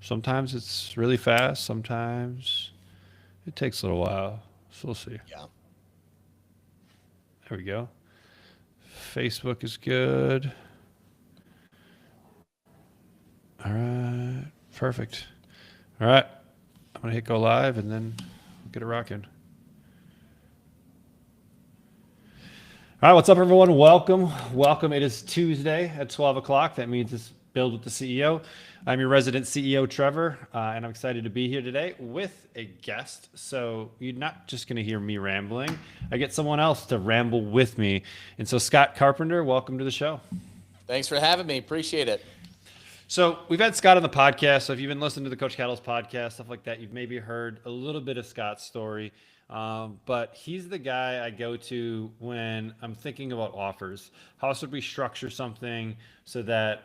Sometimes it's really fast. Sometimes it takes a little while. So we'll see. Yeah. There we go. Facebook is good. All right. Perfect. All right. I'm going to hit go live and then get it rocking. All right. What's up, everyone? Welcome. Welcome. It is Tuesday at 12 o'clock. That means it's Build with the CEO. I'm your resident CEO, Trevor, and I'm excited to be here today with a guest. So you're not just going to hear me rambling. I get someone else to ramble with me. And so, Scott Carpenter, welcome to the show. Thanks for having me. Appreciate it. So we've had Scott on the podcast. So if you've been listening to the Coach Cattle's podcast, stuff like that, you've maybe heard a little bit of Scott's story. But he's the guy I go to when I'm thinking about offers. How should we structure something so that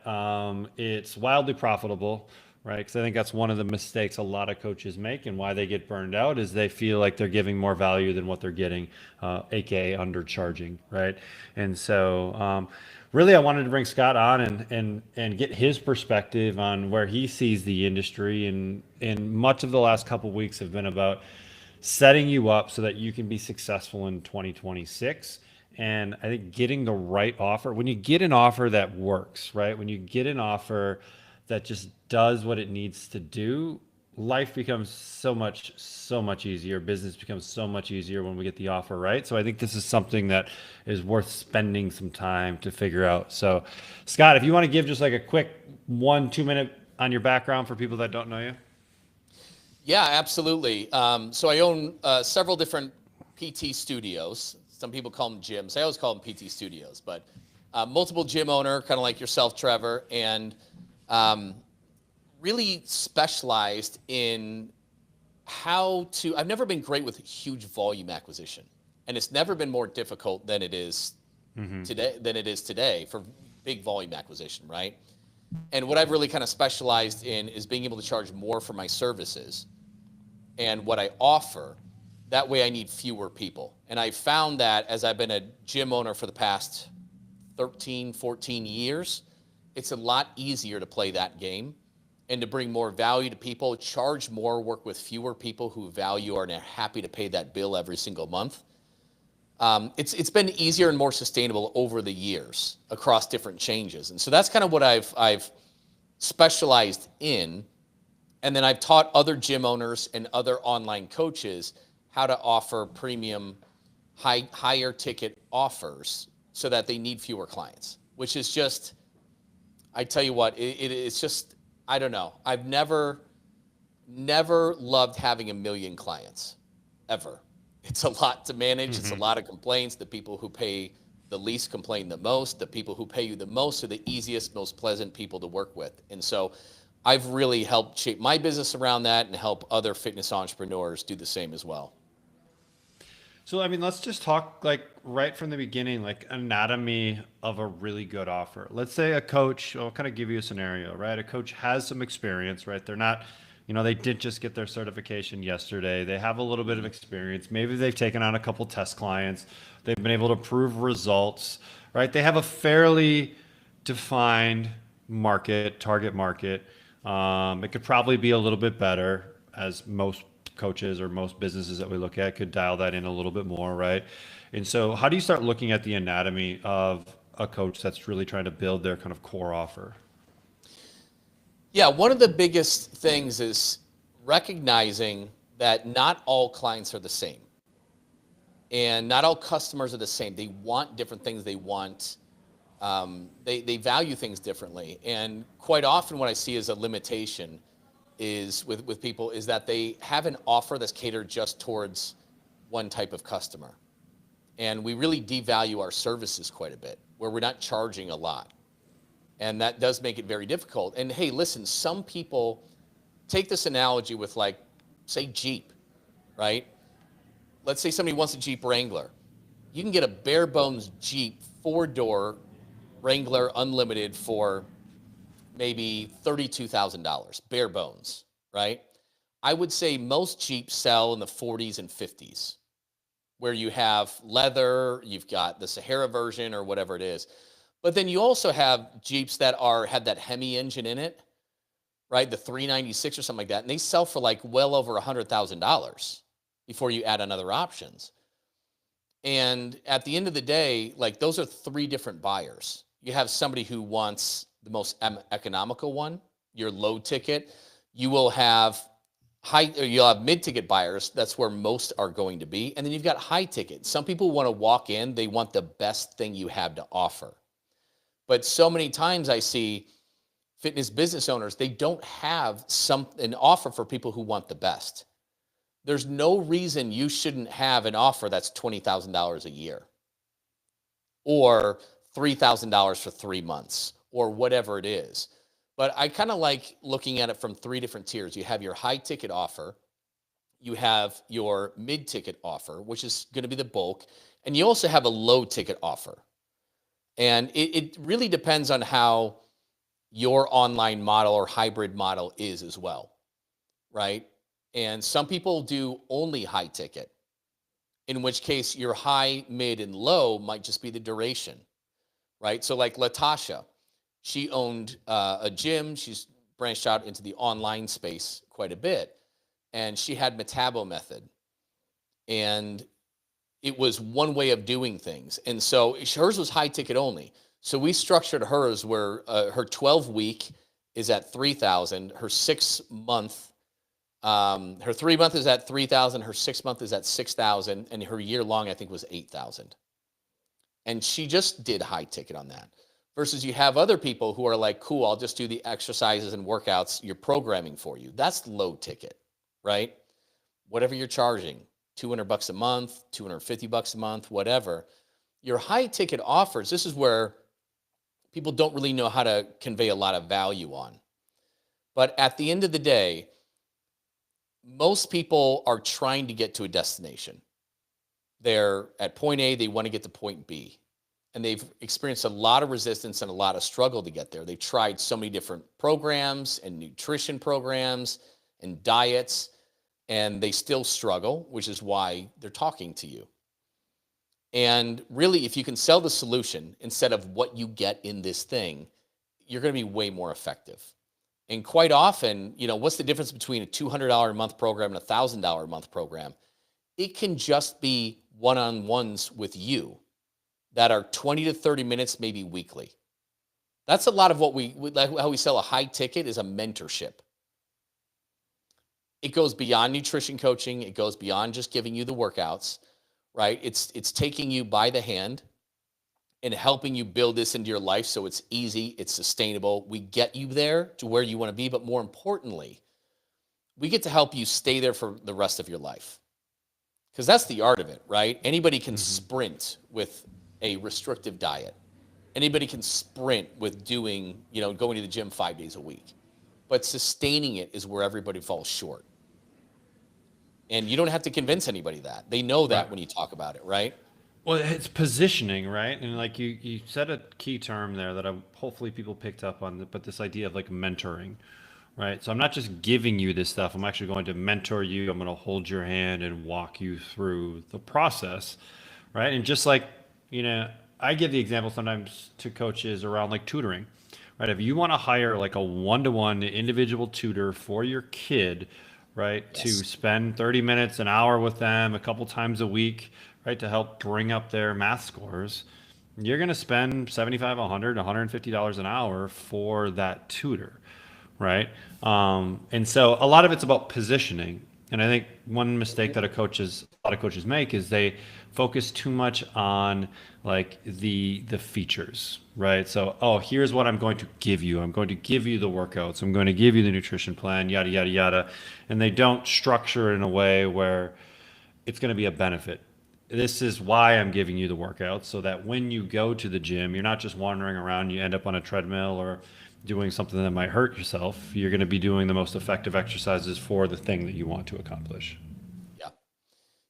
it's wildly profitable, right? Because I think that's one of the mistakes a lot of coaches make, and why they get burned out is they feel like they're giving more value than what they're getting, aka undercharging, right? And so really, I wanted to bring Scott on and get his perspective on where he sees the industry. And much of the last couple of weeks have been about setting you up so that you can be successful in 2026. And I think getting the right offer, when you get an offer that works, right? When you get an offer that just does what it needs to do, life becomes so much easier. Business becomes so much easier when we get the offer right. So I think this is something that is worth spending some time to figure out. So Scott, if you want to give just like a quick 1-2 minute on your background for people that don't know you. Yeah, absolutely. So I own several different PT studios. Some people call them gyms. I always call them PT studios, but multiple gym owner, kind of like yourself, Trevor, and really specialized in how to. I've never been great with huge volume acquisition, and it's never been more difficult than it is today for big volume acquisition, right? And what I've really kind of specialized in is being able to charge more for my services and what I offer. That way I need fewer people. And I found that as I've been a gym owner for the past 13, 14 years, it's a lot easier to play that game and to bring more value to people, charge more, work with fewer people who value and are happy to pay that bill every single month. It's been easier and more sustainable over the years across different changes. And so that's kind of what I've specialized in. And then I've taught other gym owners and other online coaches how to offer premium, higher ticket offers so that they need fewer clients, which is just, I tell you what, it's just, I don't know. I've never loved having 1 million clients, ever. It's a lot to manage. It's a lot of complaints. The people who pay the least complain the most. The people who pay you the most are the easiest, most pleasant people to work with. And so I've really helped shape my business around that and help other fitness entrepreneurs do the same as well. So, I mean, let's just talk like right from the beginning, like anatomy of a really good offer. Let's say a coach, I'll kind of give you a scenario, right? A coach has some experience, right? They're not, they did just get their certification yesterday. They have a little bit of experience. Maybe they've taken on a couple test clients. They've been able to prove results, right? They have a fairly defined market, target market. It could probably be a little bit better, as most coaches or most businesses that we look at could dial that in a little bit more, right? And so how do you start looking at the anatomy of a coach that's really trying to build their kind of core offer? Yeah, one of the biggest things is recognizing that not all clients are the same. And not all customers are the same. They want different things. They want, they value things differently. And quite often what I see as a limitation is with people is that they have an offer that's catered just towards one type of customer. And we really devalue our services quite a bit, where we're not charging a lot. And that does make it very difficult. And hey, listen, some people take this analogy with, like, say Jeep, right? Let's say somebody wants a Jeep Wrangler. You can get a bare bones Jeep 4-door Wrangler Unlimited for maybe $32,000, bare bones, right? I would say most Jeeps sell in the 40s and 50s, where you have leather, you've got the Sahara version or whatever it is. But then you also have Jeeps that have that Hemi engine in it, right? The 396 or something like that. And they sell for like well over $100,000 before you add on other options. And at the end of the day, like those are three different buyers. You have somebody who wants the most economical one, your low ticket. You will have you'll have mid-ticket buyers. That's where most are going to be. And then you've got high ticket. Some people want to walk in, they want the best thing you have to offer. But so many times I see fitness business owners, they don't have an offer for people who want the best. There's no reason you shouldn't have an offer that's $20,000 a year or $3,000 for 3 months or whatever it is. But I kind of like looking at it from three different tiers. You have your high ticket offer, you have your mid ticket offer, which is going to be the bulk, and you also have a low ticket offer. And it really depends on how your online model or hybrid model is as well, right? And some people do only high ticket, in which case your high, mid, and low might just be the duration, right? So like Latasha, she owned a gym. She's branched out into the online space quite a bit. And she had Metabo Method. And it was one way of doing things. And so hers was high ticket only. So we structured hers where her 12-week is at 3,000, her 6-month her 3-month is at 3,000, her 6-month is at 6,000, and her year long, I think, was 8,000. And she just did high ticket on that. Versus you have other people who are like, cool, I'll just do the exercises and workouts you're programming for you. That's low ticket, right? Whatever you're charging, $200 a month, $250 a month, whatever. Your high ticket offers, this is where people don't really know how to convey a lot of value on. But at the end of the day, most people are trying to get to a destination. They're at point A, they want to get to point B. And they've experienced a lot of resistance and a lot of struggle to get there. They've tried so many different programs and nutrition programs and diets, and they still struggle, which is why they're talking to you. And really, if you can sell the solution instead of what you get in this thing, you're going to be way more effective. And quite often, what's the difference between a $200 a month program and a $1,000 a month program? It can just be one-on-ones with you that are 20 to 30 minutes, maybe weekly. That's a lot of how we sell a high ticket is a mentorship. It goes beyond nutrition coaching. It goes beyond just giving you the workouts, right? It's taking you by the hand and helping you build this into your life so it's easy, it's sustainable. We get you there to where you want to be, but more importantly, we get to help you stay there for the rest of your life. Because that's the art of it, right? Anybody can sprint with a restrictive diet. Anybody can sprint with going to the gym 5 days a week. But sustaining it is where everybody falls short. And you don't have to convince anybody that. They know that when you talk about it, right? Well, it's positioning, right? And like you said a key term there that hopefully people picked up on, but this idea of like mentoring, right? So I'm not just giving you this stuff. I'm actually going to mentor you. I'm going to hold your hand and walk you through the process, right? And just like, I give the example sometimes to coaches around like tutoring, right? If you want to hire like a one-to-one individual tutor for your kid, right, Yes. to spend 30 minutes, an hour with them a couple times a week, right, to help bring up their math scores, you're going to spend $75, $100, $150 an hour for that tutor, right? And so a lot of it's about positioning. And I think one mistake that a lot of coaches make is they focus too much on like the features, right? So, here's what I'm going to give you. I'm going to give you the workouts. I'm going to give you the nutrition plan, yada, yada, yada. And they don't structure it in a way where it's going to be a benefit. This is why I'm giving you the workouts, so that when you go to the gym, you're not just wandering around, you end up on a treadmill or doing something that might hurt yourself. You're going to be doing the most effective exercises for the thing that you want to accomplish.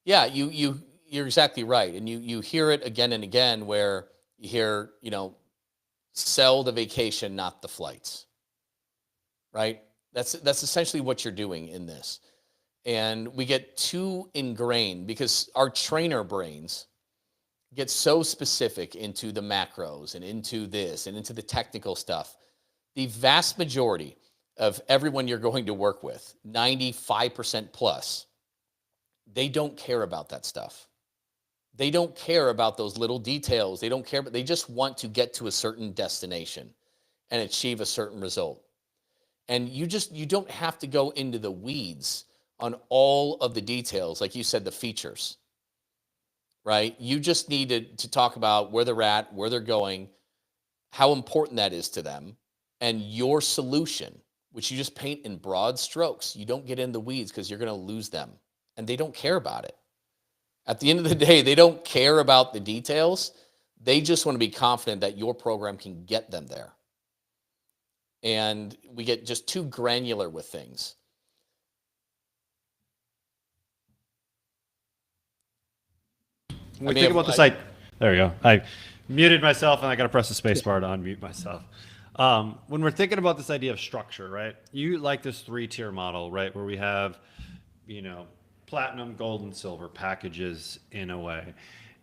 Yeah, you're exactly right. And you hear it again and again where you hear, sell the vacation, not the flights. Right? That's essentially what you're doing in this. And we get too ingrained because our trainer brains get so specific into the macros and into this and into the technical stuff. The vast majority of everyone you're going to work with, 95% plus, they don't care about that stuff. They don't care about those little details. They don't care, but they just want to get to a certain destination and achieve a certain result. And you don't have to go into the weeds on all of the details, like you said, the features, right? You just need to talk about where they're at, where they're going, how important that is to them, and your solution, which you just paint in broad strokes. You don't get in the weeds because you're going to lose them, and they don't care about it. At the end of the day, they don't care about the details. They just want to be confident that your program can get them there. And we get just too granular with things. When we think about the site, there we go. I muted myself and I got to press the space bar to unmute myself. When we're thinking about this idea of structure, right? You like this 3-tier model, right? Where we have, platinum, gold, and silver packages in a way.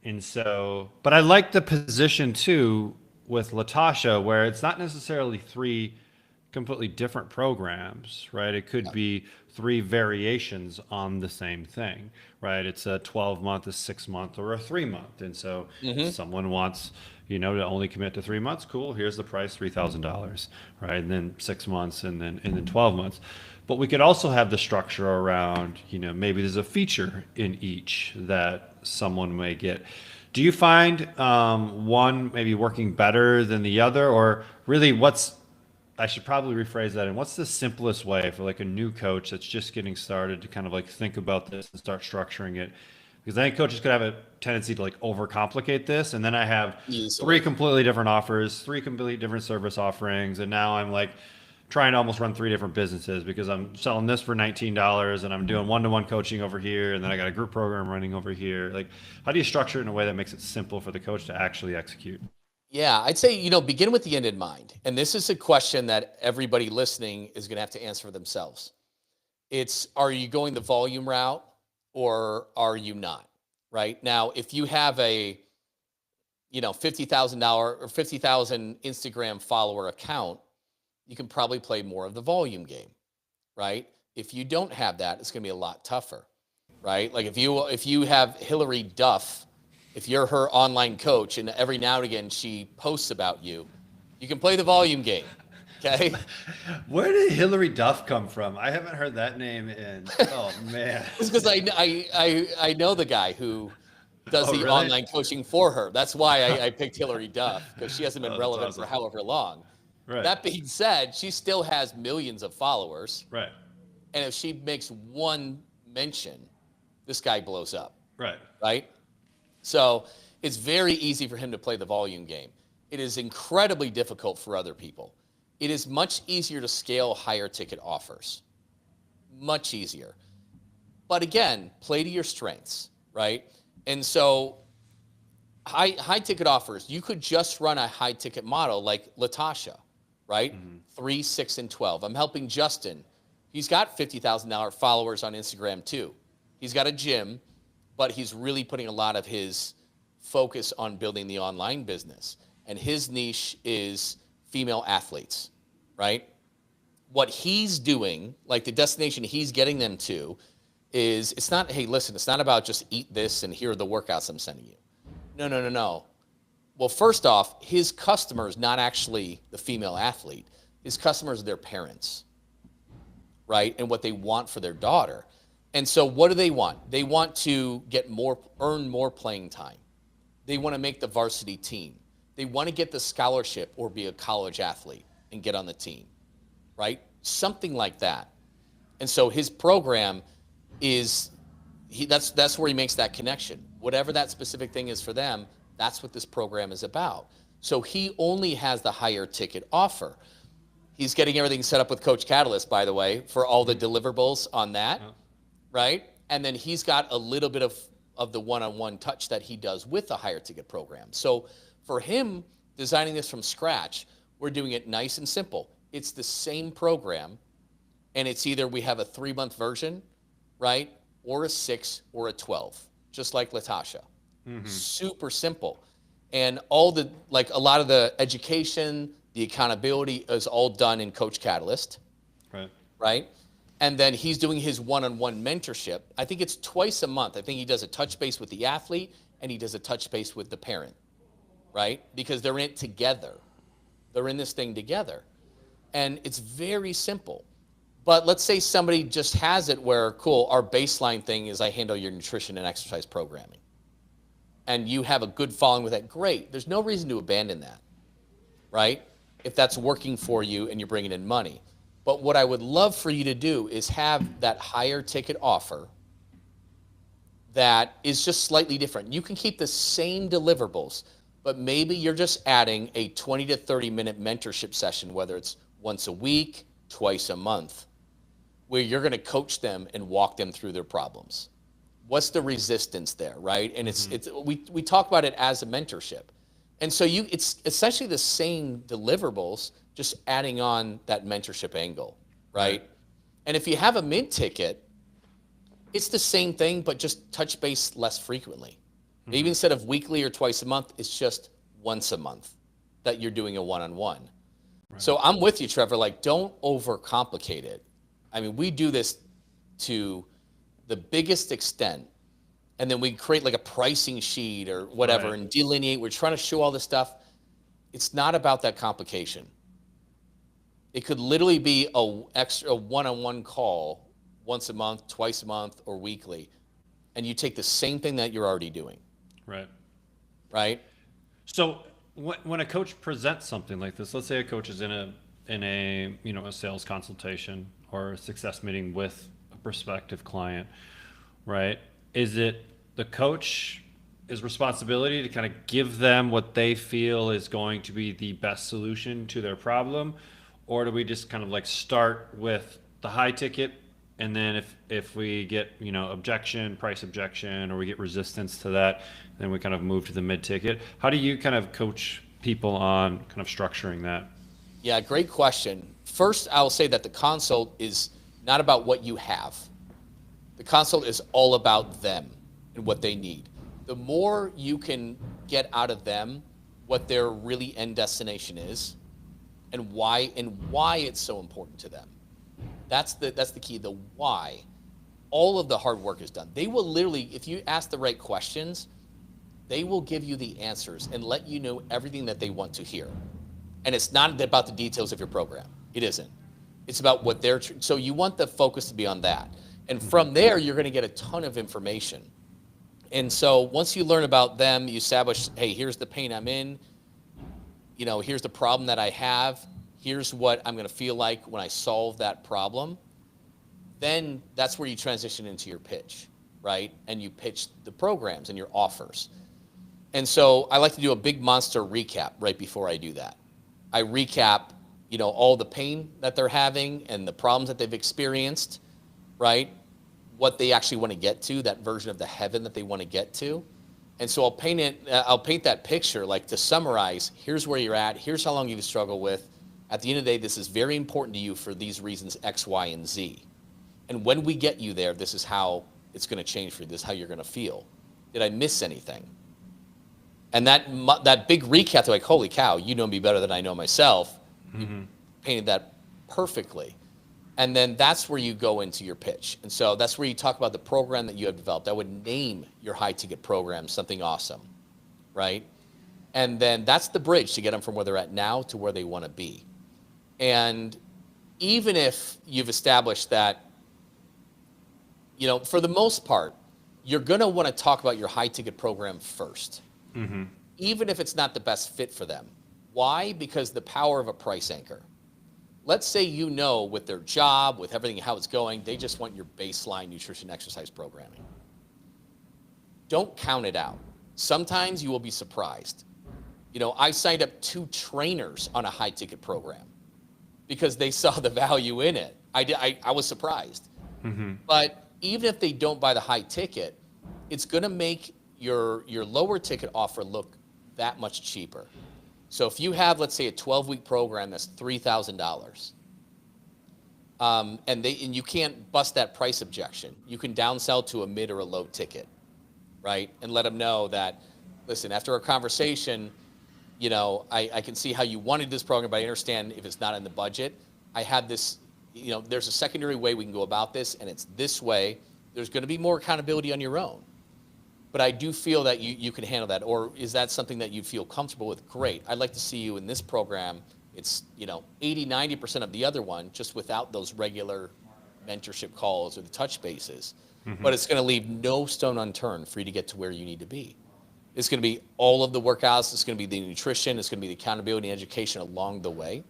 And so, but I like the position too with Latasha, where it's not necessarily 3 completely different programs, right? It could be 3 variations on the same thing, right? It's a 12-month, a 6-month, or a 3-month. And so someone wants, to only commit to 3 months. Cool. Here's the price, $3,000, right? And then 6 months and then 12 months. But we could also have the structure around, maybe there's a feature in each that someone may get. Do you find one maybe working better than the other, or really I should probably rephrase that. And what's the simplest way for like a new coach that's just getting started to kind of like think about this and start structuring it? Because I think coaches could have a tendency to like overcomplicate this. And then I have 3 completely different offers, 3 completely different service offerings. And now I'm like trying to almost run 3 different businesses because I'm selling this for $19 and I'm doing one-to-one coaching over here. And then I got a group program running over here. Like, how do you structure it in a way that makes it simple for the coach to actually execute? Yeah, I'd say, begin with the end in mind. And this is a question that everybody listening is going to have to answer for themselves. It's, are you going the volume route or are you not? Right? Now, if you have a, $50,000 or 50,000 Instagram follower account, you can probably play more of the volume game, right? If you don't have that, it's going to be a lot tougher, right? Like if you have Hillary Duff, if you're her online coach and every now and again she posts about you, you can play the volume game. Okay. Where did Hillary Duff come from? I haven't heard that name in, oh man. It's because I know the guy who does the really? online coaching for her. That's why I picked Hillary Duff, because she hasn't been relevant awesome. for however long. Right. That being said, she still has millions of followers. Right. And if she makes one mention, this guy blows up. Right. Right. So it's very easy for him to play the volume game. It is incredibly difficult for other people. It is much easier to scale higher ticket offers. Much easier. But again, play to your strengths, right? And so high ticket offers, you could just run a high ticket model like Latasha, right? 3, 6, and 12. I'm helping Justin. He's got $50,000 followers on Instagram too. He's got a gym, but he's really putting a lot of his focus on building the online business. And his niche is female athletes, right? What he's doing, like the destination he's getting them to, is it's not, hey, listen, it's not about just eat this and here are the workouts I'm sending you. No. Well, first off, his customer is not actually the female athlete. His customers are their parents, right? And what they want for their daughter. And so what do they want? They want to earn more playing time. They want to make the varsity team. They want to get the scholarship or be a college athlete and get on the team, right? Something like that. And so his program is, that's where he makes that connection. Whatever that specific thing is for them, that's what this program is about. So he only has the higher ticket offer. He's getting everything set up with Coach Catalyst, by the way, for all the deliverables on that, right? And then he's got a little bit of the one-on-one touch that he does with the higher ticket program. So for him, designing this from scratch, we're doing it nice and simple. It's the same program, and it's either we have a 3-month version, right, or a 6 or a 12, just like Latasha. Super simple. And a lot of the education, the accountability is all done in Coach Catalyst, right? And then he's doing his one-on-one mentorship. I think it's twice a month. I think he does a touch base with the athlete and he does a touch base with the parent, right? Because they're in it together. They're in this thing together. And it's very simple. But let's say somebody just has it where, cool, our baseline thing is I handle your nutrition and exercise programming. And you have a good following with that, great. There's no reason to abandon that, right? If that's working for you and you're bringing in money. But what I would love for you to do is have that higher ticket offer that is just slightly different. You can keep the same deliverables, but maybe you're just adding a 20 to 30 minute mentorship session, whether it's once a week, twice a month, where you're going to coach them and walk them through their problems. What's the resistance there, right? And we talk about it as a mentorship. And so it's essentially the same deliverables, just adding on that mentorship angle, right? And if you have a mid ticket, it's the same thing, but just touch base less frequently. Maybe instead of weekly or twice a month, it's just once a month that you're doing a one-on-one. So I'm with you, Trevor. Like, don't overcomplicate it. I mean, we do this to the biggest extent, and then we create like a pricing sheet or whatever and delineate. We're trying to show all this stuff. It's not about that complication. It could literally be a one-on-one call once a month, twice a month, or weekly, and you take the same thing that you're already doing. Right. So when a coach presents something like this, let's say a coach is in a a sales consultation or a success meeting with a prospective client, right? Is it the coach's responsibility to kind of give them what they feel is going to be the best solution to their problem, or do we just kind of like start with the high ticket, and then if we get price objection, or we get resistance to that, then we kind of move to the mid ticket? How do you kind of coach people on kind of structuring that? Yeah, great question. First, I'll say that the consult is not about what you have. The consult is all about them and what they need. The more you can get out of them what their really end destination is and why it's so important to them. That's the key, the why. All of the hard work is done. They will literally, if you ask the right questions, they will give you the answers and let you know everything that they want to hear. And it's not about the details of your program. It isn't. It's about what they're, so you want the focus to be on that. And from there, you're going to get a ton of information. And so once you learn about them, you establish, hey, here's the pain I'm in. Here's the problem that I have. Here's what I'm going to feel like when I solve that problem. Then that's where you transition into your pitch, right? And you pitch the programs and your offers. And so I like to do a big monster recap right before I do that. I recap, all the pain that they're having and the problems that they've experienced, right? What they actually want to get to, that version of the heaven that they want to get to. And so I'll paint that picture, like, to summarize, here's where you're at, here's how long you've struggled with. At the end of the day, this is very important to you for these reasons, X, Y, and Z. And when we get you there, this is how it's going to change for you. This is how you're going to feel. Did I miss anything? And that big recap, they're like, holy cow, you know me better than I know myself. You painted that perfectly. And then that's where you go into your pitch. And so that's where you talk about the program that you have developed. I would name your high ticket program something awesome, right? And then that's the bridge to get them from where they're at now to where they want to be. And even if you've established that, for the most part, you're going to want to talk about your high ticket program first, even if it's not the best fit for them. Why? Because the power of a price anchor. Let's say with their job, with everything, how it's going, they just want your baseline nutrition exercise programming. Don't count it out. Sometimes you will be surprised. I signed up 2 trainers on a high ticket program because they saw the value in it. I was surprised. But even if they don't buy the high ticket, it's going to make your lower ticket offer look that much cheaper. So if you have, let's say, a 12-week program that's $3,000, and you can't bust that price objection, you can downsell to a mid or a low ticket, right? And let them know that, listen, after our conversation, I can see how you wanted this program, but I understand if it's not in the budget. I have this there's a secondary way we can go about this, and it's this way. There's going to be more accountability on your own. But I do feel that you can handle that. Or is that something that you feel comfortable with? Great. I'd like to see you in this program. It's, 80, 90% of the other one, just without those regular mentorship calls or the touch bases. But it's going to leave no stone unturned for you to get to where you need to be. It's going to be all of the workouts. It's going to be the nutrition. It's going to be the accountability and education along the way.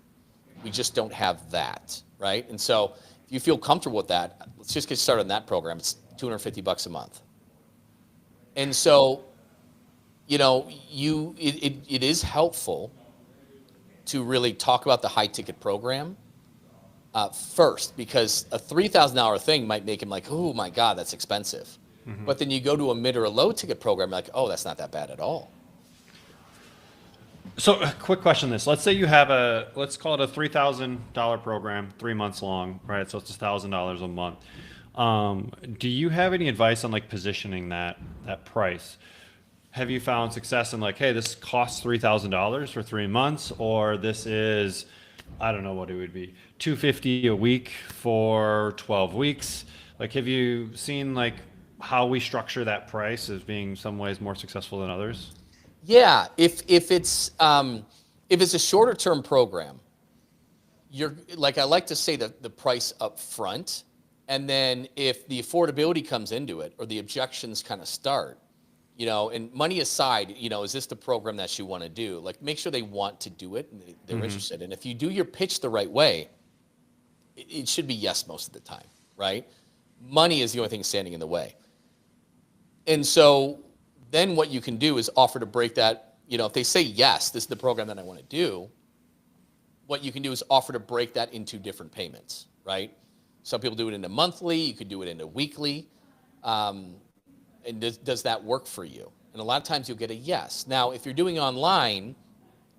We just don't have that, right? And so if you feel comfortable with that, let's just get started on that program. It's $250 a month. And so, it is helpful to really talk about the high ticket program first, because a $3,000 thing might make him like, oh my God, that's expensive. But then you go to a mid or a low ticket program, like, oh, that's not that bad at all. So a quick question on this. Let's say you have let's call it a $3,000 program, 3 months long, right? So it's $1,000 a month. Do you have any advice on like positioning that price? Have you found success in like, hey, this costs $3,000 for 3 months, or this is, I don't know what it would be, $250 a week for 12 weeks? Like, have you seen like how we structure that price as being some ways more successful than others? Yeah, if it's a shorter term program, you're like, I like to say the price up front. And then if the affordability comes into it, or the objections kind of start, and money aside, is this the program that you want to do? Like, make sure they want to do it and they're interested. And if you do your pitch the right way, it should be yes most of the time, right? Money is the only thing standing in the way. And so then what you can do is offer to break that, if they say, yes, this is the program that I want to do, what you can do is offer to break that into different payments, right? Some people do it into monthly. You could do it into weekly. And does that work for you? And a lot of times you'll get a yes. Now, if you're doing online,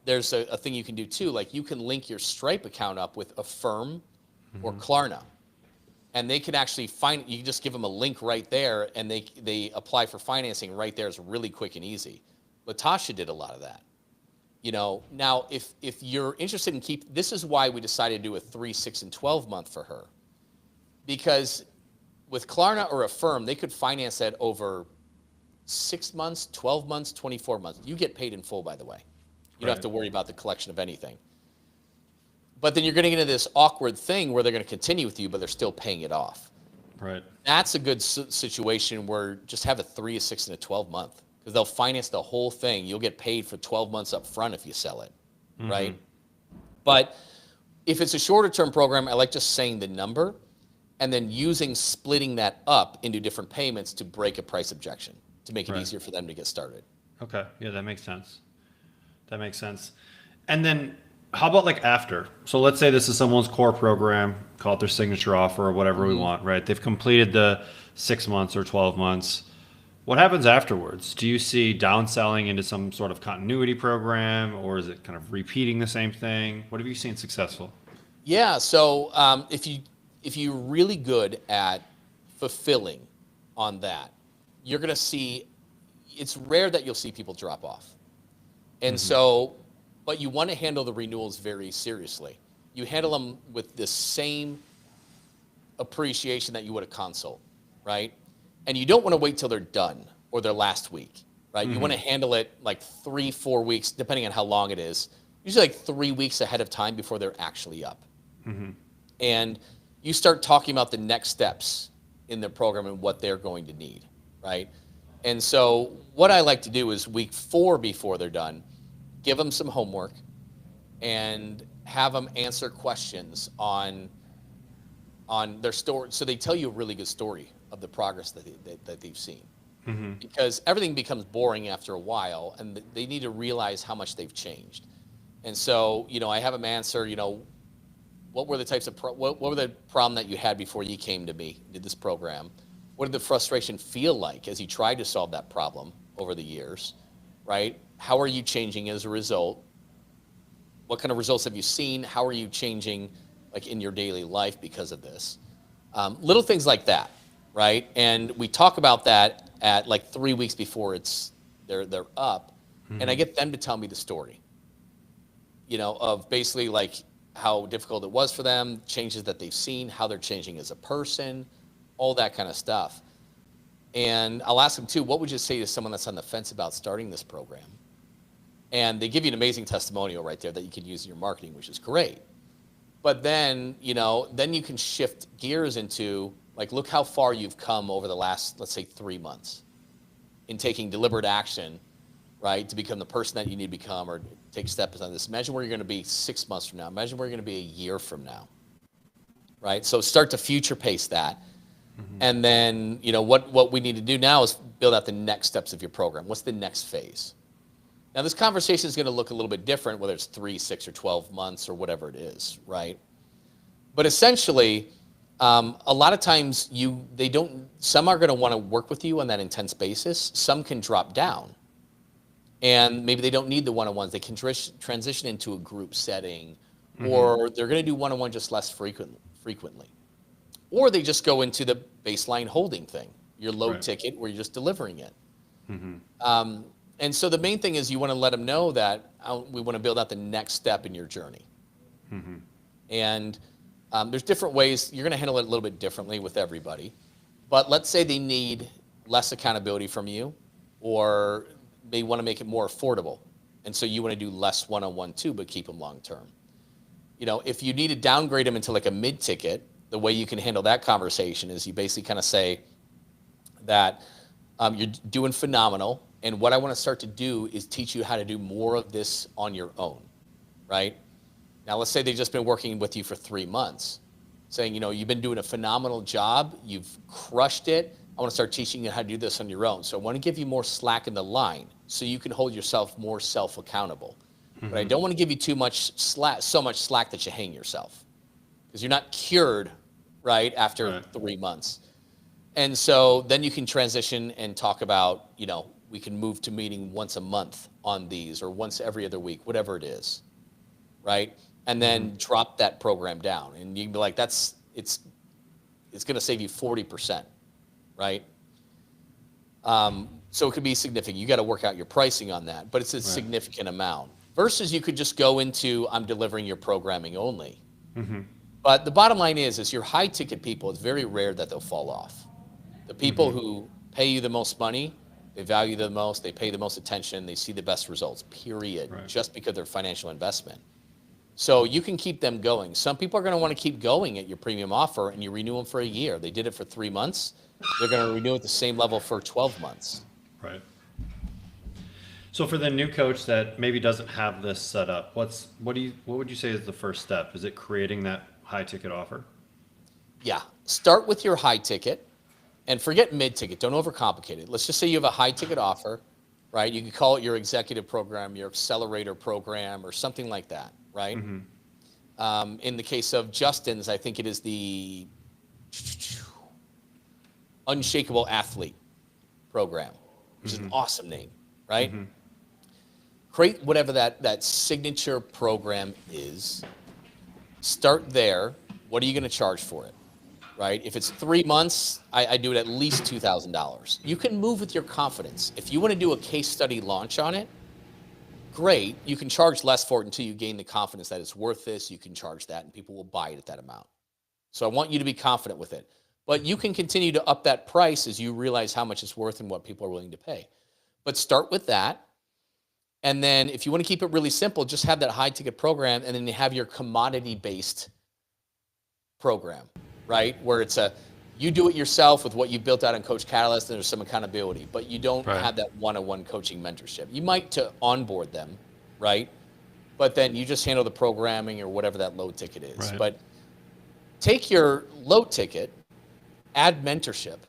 there's a thing you can do too. Like, you can link your Stripe account up with Affirm or Klarna. And they can actually you can just give them a link right there, and they apply for financing right there. It's really quick and easy. Latasha did a lot of that. Now if you're interested in this is why we decided to do a 3, 6, and 12 month for her. Because with Klarna or Affirm, they could finance that over 6 months, 12 months, 24 months. You get paid in full, by the way. You don't have to worry about the collection of anything. But then you're going to get into this awkward thing where they're going to continue with you, but they're still paying it off. Right. That's a good situation where just have a 3, a 6, and a 12 month, because they'll finance the whole thing. You'll get paid for 12 months up front if you sell it, right? But if it's a shorter term program, I like just saying the number and then splitting that up into different payments to break a price objection, to make it easier for them to get started. Okay. Yeah, that makes sense. And then how about like after? So let's say this is someone's core program, call it their signature offer or whatever we want, right? They've completed the 6 months or 12 months. What happens afterwards? Do you see downselling into some sort of continuity program, or is it kind of repeating the same thing? What have you seen successful? Yeah. So if you're really good at fulfilling on that, you're going to see, it's rare that you'll see people drop off. And so, but you want to handle the renewals very seriously. You handle them with the same appreciation that you would a consult, right? And you don't want to wait till they're done or their last week, right? You want to handle it like 3, 4 weeks, depending on how long it is. Usually like 3 weeks ahead of time before they're actually up. And you start talking about the next steps in the program and what they're going to need, right? And so what I like to do is week 4 before they're done, give them some homework and have them answer questions on their story. So they tell you a really good story of the progress that they've seen. Because everything becomes boring after a while, and they need to realize how much they've changed. And so, I have them answer, what were the types of what were the problem that you had before you came to me, did this program? What did the frustration feel like as you tried to solve that problem over the years, right? How are you changing as a result? What kind of results have you seen? How are you changing, like, in your daily life because of this? Little things like that, right? And we talk about that at like 3 weeks before they're up, and I get them to tell me the story, of basically like, how difficult it was for them, changes that they've seen, how they're changing as a person, all that kind of stuff. And I'll ask them too, what would you say to someone that's on the fence about starting this program? And they give you an amazing testimonial right there that you can use in your marketing, which is great. But then, then you can shift gears into like, look how far you've come over the last, let's say 3 months in taking deliberate action, right? To become the person that you need to become or take steps on this. Imagine where you're going to be 6 months from now. Imagine where you're going to be a year from now, right? So start to future pace that. And then, what we need to do now is build out the next steps of your program. What's the next phase? Now, this conversation is going to look a little bit different, whether it's 3, 6, or 12 months or whatever it is, right? But essentially, a lot of times some are going to want to work with you on that intense basis. Some can drop down. And maybe they don't need the one-on-ones. They can transition into a group setting, or they're going to do one-on-one just less frequently. Or they just go into the baseline holding thing, your low ticket where you're just delivering it. And so the main thing is you want to let them know that we want to build out the next step in your journey. And there's different ways. You're going to handle it a little bit differently with everybody. But let's say they need less accountability from you, or they want to make it more affordable. And so you want to do less one-on-one too, but keep them long-term. If you need to downgrade them into like a mid-ticket, the way you can handle that conversation is you basically kind of say that you're doing phenomenal, and what I want to start to do is teach you how to do more of this on your own, right? Now, let's say they've just been working with you for 3 months, saying, you've been doing a phenomenal job, you've crushed it, I want to start teaching you how to do this on your own. So I want to give you more slack in the line so you can hold yourself more self-accountable. But I don't want to give you too much slack, so much slack that you hang yourself, because you're not cured, right, after 3 months. And so then you can transition and talk about, we can move to meeting once a month on these, or once every other week, whatever it is, right? And then drop that program down. And you can be like, it's going to save you 40%, right? So it could be significant. You got to work out your pricing on that, but it's a significant amount. Versus you could just go into, I'm delivering your programming only. But the bottom line is your high ticket people, it's very rare that they'll fall off. The people who pay you the most money, they value the most, they pay the most attention, they see the best results, period, just because of their financial investment. So you can keep them going. Some people are going to want to keep going at your premium offer, and you renew them for a year. They did it for 3 months. They're going to renew at the same level for 12 months. Right. So for the new coach that maybe doesn't have this set up, what would you say is the first step? Is it creating that high ticket offer? Yeah. Start with your high ticket and forget mid ticket. Don't overcomplicate it. Let's just say you have a high ticket offer, right? You can call it your executive program, your accelerator program, or something like that, right? In the case of Justin's, I think it is the Unshakable Athlete program, which is an awesome name, right? Create whatever that signature program is. Start there. What are you going to charge for it, right? If it's 3 months, I do it at least $2,000. You can move with your confidence. If you want to do a case study launch on it, great. You can charge less for it until you gain the confidence that it's worth this. You can charge that, and people will buy it at that amount. So I want you to be confident with it. But you can continue to up that price as you realize how much it's worth and what people are willing to pay. But start with that. And then if you want to keep it really simple, just have that high ticket program, and then you have your commodity-based program, right? Where it's you do it yourself with what you built out on Coach Catalyst, and there's some accountability, but you don't have that one-on-one coaching mentorship. You might to onboard them, right? But then you just handle the programming or whatever that low ticket is. But take your low ticket, add mentorship.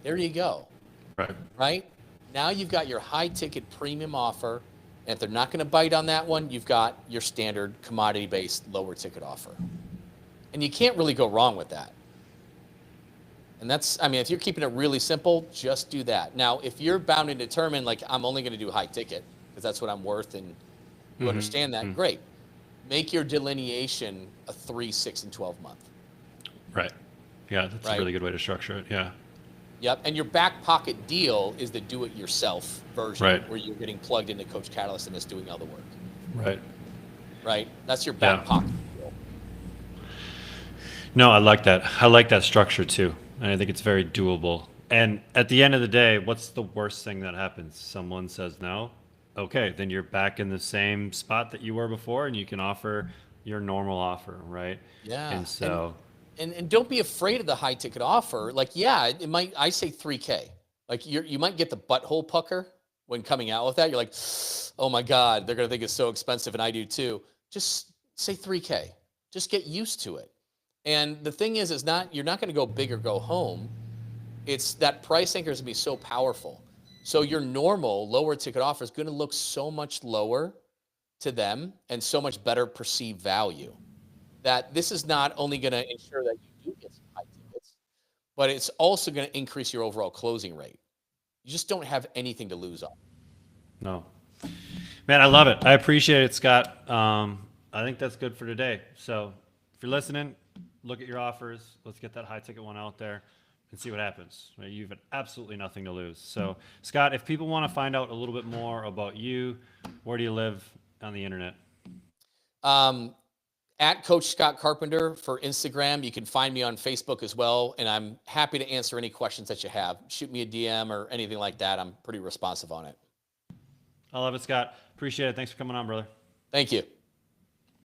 There you go. Right? Now you've got your high ticket premium offer. And if they're not going to bite on that one, you've got your standard commodity-based lower ticket offer. And you can't really go wrong with that. And if you're keeping it really simple, just do that. Now, if you're bound and determined, like, I'm only going to do high ticket because that's what I'm worth, and you understand that, great. Make your delineation a 3, 6, and 12 month. Right. Yeah, that's a really good way to structure it. Yeah. Yep. And your back pocket deal is the do-it-yourself version, where you're getting plugged into Coach Catalyst and it's doing all the work. Right. Right. That's your back pocket deal. No, I like that. I like that structure too. And I think it's very doable. And at the end of the day, what's the worst thing that happens? Someone says no. Okay, then you're back in the same spot that you were before and you can offer your normal offer, right? Yeah. And so, And don't be afraid of the high ticket offer. Like, yeah, it might, I say 3K. Like you might get the butthole pucker when coming out with that. You're like, oh my God, they're going to think it's so expensive. And I do too. Just say 3K. Just get used to it. And the thing is not, you're not going to go big or go home. It's that price anchor is going to be so powerful. So your normal lower ticket offer is going to look so much lower to them and so much better perceived value, that this is not only going to ensure that you do get some high tickets, but it's also going to increase your overall closing rate. You just don't have anything to lose on. no. Man, I love it. I appreciate it, Scott. I think that's good for today. So if you're listening, look at your offers. Let's get that high ticket one out there and see what happens. Right? You've got absolutely nothing to lose. So, Scott, if people want to find out a little bit more about you, where do you live on the internet? At Coach Scott Carpenter for Instagram. You can find me on Facebook as well. And I'm happy to answer any questions that you have. Shoot me a DM or anything like that. I'm pretty responsive on it. I love it, Scott. Appreciate it. Thanks for coming on, brother. Thank you.